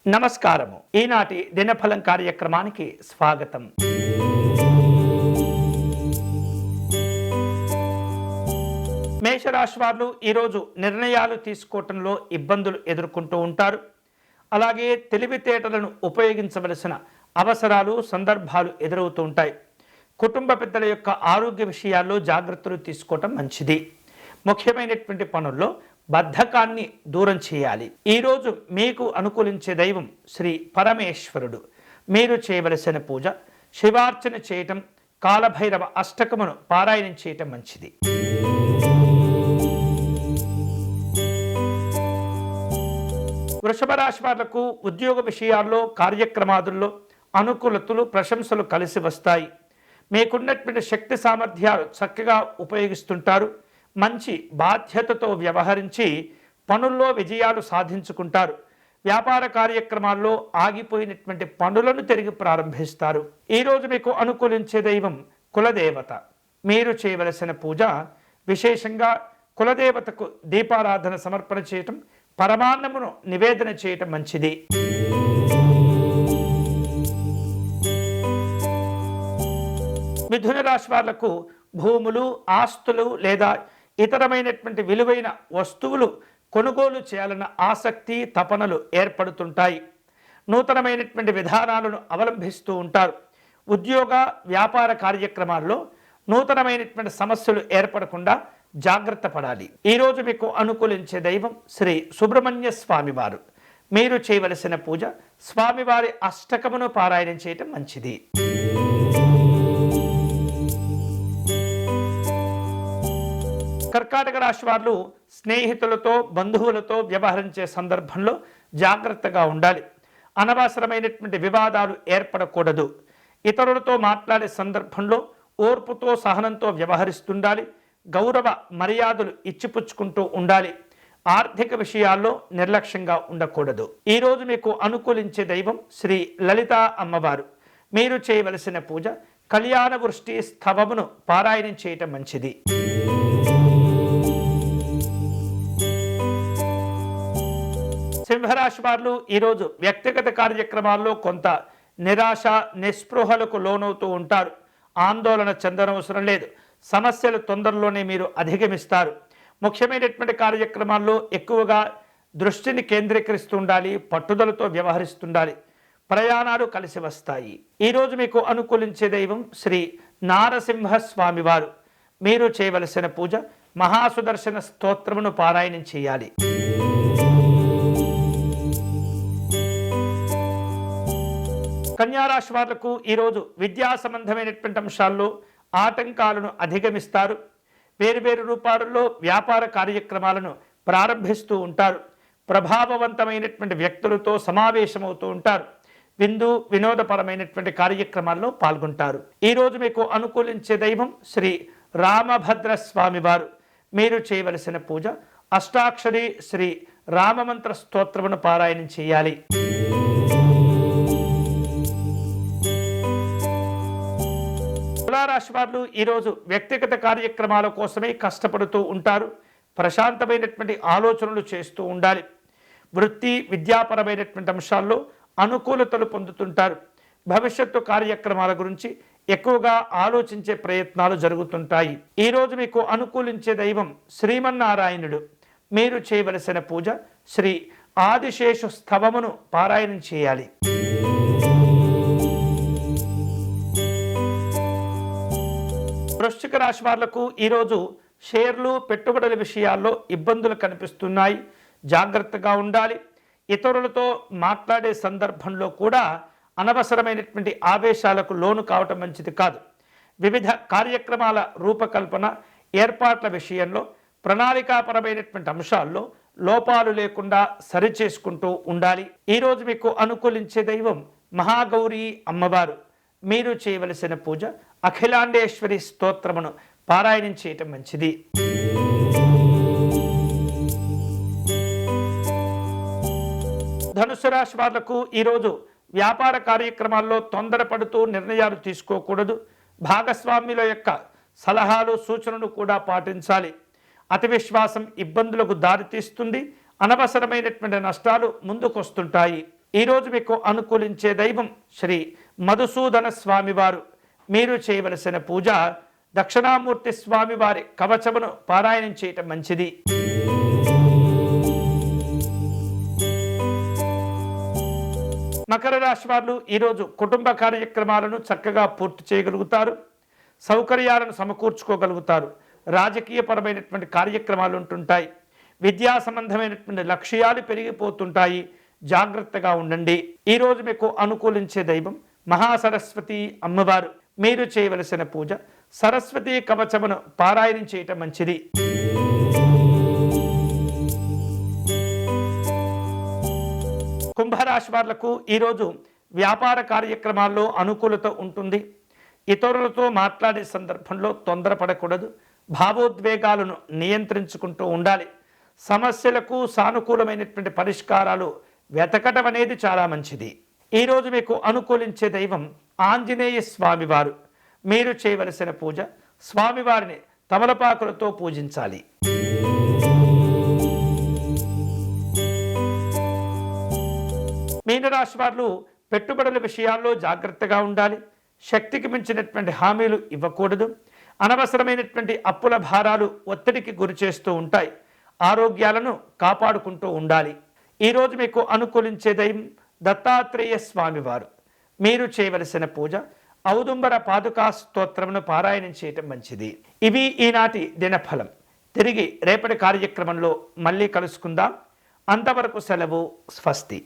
నమస్కారము. ఈనాటి దినఫలం కార్యక్రమానికి స్వాగతం. మేషరాశి వారు ఈరోజు నిర్ణయాలు తీసుకోవటంలో ఇబ్బందులు ఎదుర్కొంటూ ఉంటారు. అలాగే తెలివితేటలను ఉపయోగించవలసిన అవసరాలు, సందర్భాలు ఎదురవుతూ ఉంటాయి. కుటుంబ పెద్దల యొక్క ఆరోగ్య విషయాల్లో జాగ్రత్తలు తీసుకోవటం మంచిది. ముఖ్యమైనటువంటి పనుల్లో బద్ధకాన్ని దూరం చేయాలి. ఈరోజు మీకు అనుకూలించే దైవం శ్రీ పరమేశ్వరుడు. మీరు చేయవలసిన పూజ శివార్చన చేయటం, కాలభైరవ అష్టకమును పారాయణం చేయటం మంచిది. వృషభ రాశి వాళ్లకు ఉద్యోగ విషయాల్లో, కార్యక్రమాదుల్లో అనుకూలతలు, ప్రశంసలు కలిసి వస్తాయి. మీకున్నటువంటి శక్తి సామర్థ్యాలు చక్కగా ఉపయోగిస్తుంటారు. మంచి బాధ్యతతో వ్యవహరించి పనుల్లో విజయాలు సాధించుకుంటారు. వ్యాపార కార్యక్రమాల్లో ఆగిపోయినటువంటి పనులను తిరిగి ప్రారంభిస్తారు. ఈరోజు మీకు అనుకూలించే దైవం కులదేవత. మీరు చేయవలసిన పూజ విశేషంగా కులదేవతకు దీపారాధన సమర్పణ చేయటం, పరమాన్నమును నివేదన చేయటం మంచిది. మిథున రాశి వాళ్లకు భూములు, ఆస్తులు లేదా ఇతరమైనటువంటి విలువైన వస్తువులు కొనుగోలు చేయాలన్న ఆసక్తి, తపనలు ఏర్పడుతుంటాయి. నూతనమైనటువంటి విధానాలను అవలంబిస్తూ ఉంటారు. ఉద్యోగ, వ్యాపార కార్యక్రమాల్లో నూతనమైనటువంటి సమస్యలు ఏర్పడకుండా జాగ్రత్త పడాలి. ఈరోజు మీకు అనుకూలించే దైవం శ్రీ సుబ్రహ్మణ్య స్వామివారు. మీరు చేయవలసిన పూజ స్వామివారి అష్టకమును పారాయణం చేయటం మంచిది. కర్కాటక రాశి వారు స్నేహితులతో, బంధువులతో వ్యవహరించే సందర్భంలో జాగ్రత్తగా ఉండాలి. అనవసరమైనటువంటి వివాదాలు ఏర్పడకూడదు. ఇతరులతో మాట్లాడే సందర్భంలో ఓర్పుతో, సహనంతో వ్యవహరిస్తుండాలి. గౌరవ మర్యాదలు ఇచ్చిపుచ్చుకుంటూ ఉండాలి. ఆర్థిక విషయాల్లో నిర్లక్ష్యంగా ఉండకూడదు. ఈరోజు మీకు అనుకూలించే దైవం శ్రీ లలిత అమ్మవారు. మీరు చేయవలసిన పూజ కళ్యాణ వృష్టి స్తవమును పారాయణం చేయటం మంచిది. సింహరాశి వారు ఈరోజు వ్యక్తిగత కార్యక్రమాల్లో కొంత నిరాశ, నిస్పృహలకు లోనవుతూ ఉంటారు. ఆందోళన చెందనవసరం లేదు. సమస్యలు తొందరలోనే మీరు అధిగమిస్తారు. ముఖ్యమైనటువంటి కార్యక్రమాల్లో ఎక్కువగా దృష్టిని కేంద్రీకరిస్తూ ఉండాలి. పట్టుదలతో వ్యవహరిస్తుండాలి. ప్రయాణాలు కలిసి వస్తాయి. ఈరోజు మీకు అనుకూలించే దైవం శ్రీ నారసింహస్వామి వారు. మీరు చేయవలసిన పూజ మహాసుదర్శన స్తోత్రమును పారాయణం చేయాలి. కన్యారాశి వాళ్లకు ఈరోజు విద్యా సంబంధమైనటువంటి అంశాల్లో ఆటంకాలను అధిగమిస్తారు. వేరువేరు రూపాలలో వ్యాపార కార్యక్రమాలను ప్రారంభిస్తూ ఉంటారు. ప్రభావవంతమైనటువంటి వ్యక్తులతో సమావేశమవుతూ ఉంటారు. విందు వినోదపరమైనటువంటి కార్యక్రమాల్లో పాల్గొంటారు. ఈరోజు మీకు అనుకూలించే దైవం శ్రీ రామభద్ర స్వామి వారు. మీరు చేయవలసిన పూజ అష్టాక్షరి శ్రీ రామమంత్ర స్తోత్రమును పారాయణం చేయాలి. తులారాశి వారు ఈరోజు వ్యక్తిగత కార్యక్రమాల కోసమే కష్టపడుతూ ఉంటారు. ప్రశాంతమైనటువంటి ఆలోచనలు చేస్తూ ఉండాలి. వృత్తి, విద్యాపరమైనటువంటి అంశాల్లో అనుకూలతలు పొందుతుంటారు. భవిష్యత్తు కార్యక్రమాల గురించి ఎక్కువగా ఆలోచించే ప్రయత్నాలు జరుగుతుంటాయి. ఈరోజు మీకు అనుకూలించే దైవం శ్రీమన్నారాయణుడు. మీరు చేయవలసిన పూజ శ్రీ ఆదిశేషు స్తవమును పారాయణం చేయాలి. వృశ్చిక రాశి వాళ్లకు ఈరోజు షేర్లు, పెట్టుబడుల విషయాల్లో ఇబ్బందులు కనిపిస్తున్నాయి. జాగ్రత్తగా ఉండాలి. ఇతరులతో మాట్లాడే సందర్భంలో కూడా అనవసరమైనటువంటి ఆవేశాలకు లోను కావటం మంచిది కాదు. వివిధ కార్యక్రమాల రూపకల్పన, ఏర్పాట్ల విషయంలో ప్రణాళికాపరమైనటువంటి అంశాల్లో లోపాలు లేకుండా సరిచేసుకుంటూ ఉండాలి. ఈరోజు మీకు అనుకూలించే దైవం మహాగౌరీ అమ్మవారు. మీరు చేయవలసిన పూజ అఖిలాండేశ్వరి స్తోత్రమును పారాయణం చేయటం మంచిది. ధనుసు రాశి వాళ్లకు ఈరోజు వ్యాపార కార్యక్రమాల్లో తొందరపడుతూ నిర్ణయాలు తీసుకోకూడదు. భాగస్వాముల యొక్క సలహాలు, సూచనలు కూడా పాటించాలి. అతి విశ్వాసం ఇబ్బందులకు దారితీస్తుంది. అనవసరమైనటువంటి నష్టాలు ముందుకొస్తుంటాయి. ఈరోజు మీకు అనుకూలించే దైవం శ్రీ మధుసూదన స్వామివారు. మీరు చేయవలసిన పూజ దక్షిణామూర్తి స్వామివారి కవచమును పారాయణం చేయటం మంచిది. మకర రాశి వారు ఈరోజు కుటుంబ కార్యక్రమాలను చక్కగా పూర్తి చేయగలుగుతారు. సౌకర్యాలను సమకూర్చుకోగలుగుతారు. రాజకీయపరమైనటువంటి కార్యక్రమాలు ఉంటుంటాయి. విద్యా సంబంధమైనటువంటి లక్ష్యాలు పెరిగిపోతుంటాయి. జాగ్రత్తగా ఉండండి. ఈరోజు మీకు అనుకూలించే దైవం మహాసరస్వతి అమ్మవారు. మీరు చేయవలసిన పూజ సరస్వతి కవచమును పారాయణం చేయటం మంచిది. కుంభరాశి వాళ్లకు ఈరోజు వ్యాపార కార్యక్రమాల్లో అనుకూలత ఉంటుంది. ఇతరులతో మాట్లాడే సందర్భంలో తొందరపడకూడదు. భావోద్వేగాలను నియంత్రించుకుంటూ ఉండాలి. సమస్యలకు సానుకూలమైనటువంటి పరిష్కారాలు వెతకటం అనేది చాలా మంచిది. ఈరోజు మీకు అనుకూలించే దైవం ఆంజనేయ స్వామివారు. మీరు చేయవలసిన పూజ స్వామివారిని తమలపాకులతో పూజించాలి. మీనరాశి వారు పెట్టుబడుల విషయాల్లో జాగ్రత్తగా ఉండాలి. శక్తికి మించినటువంటి హామీలు ఇవ్వకూడదు. అనవసరమైనటువంటి అప్పుల భారాలు ఒత్తిడికి గురి చేస్తూ ఉంటాయి. ఆరోగ్యాలను కాపాడుకుంటూ ఉండాలి. ఈరోజు మీకు అనుకూలించే దైవం దత్తాత్రేయ స్వామివారు. మీరు చేయవలసిన పూజ ఔదుంబర పాదుకా స్తోత్రమును పారాయణం చేయటం మంచిది. ఇవి ఈనాటి దినఫలం. తిరిగి రేపటి కార్యక్రమంలో మళ్ళీ కలుసుకుందాం. అంతవరకు సెలవు. స్వస్తి.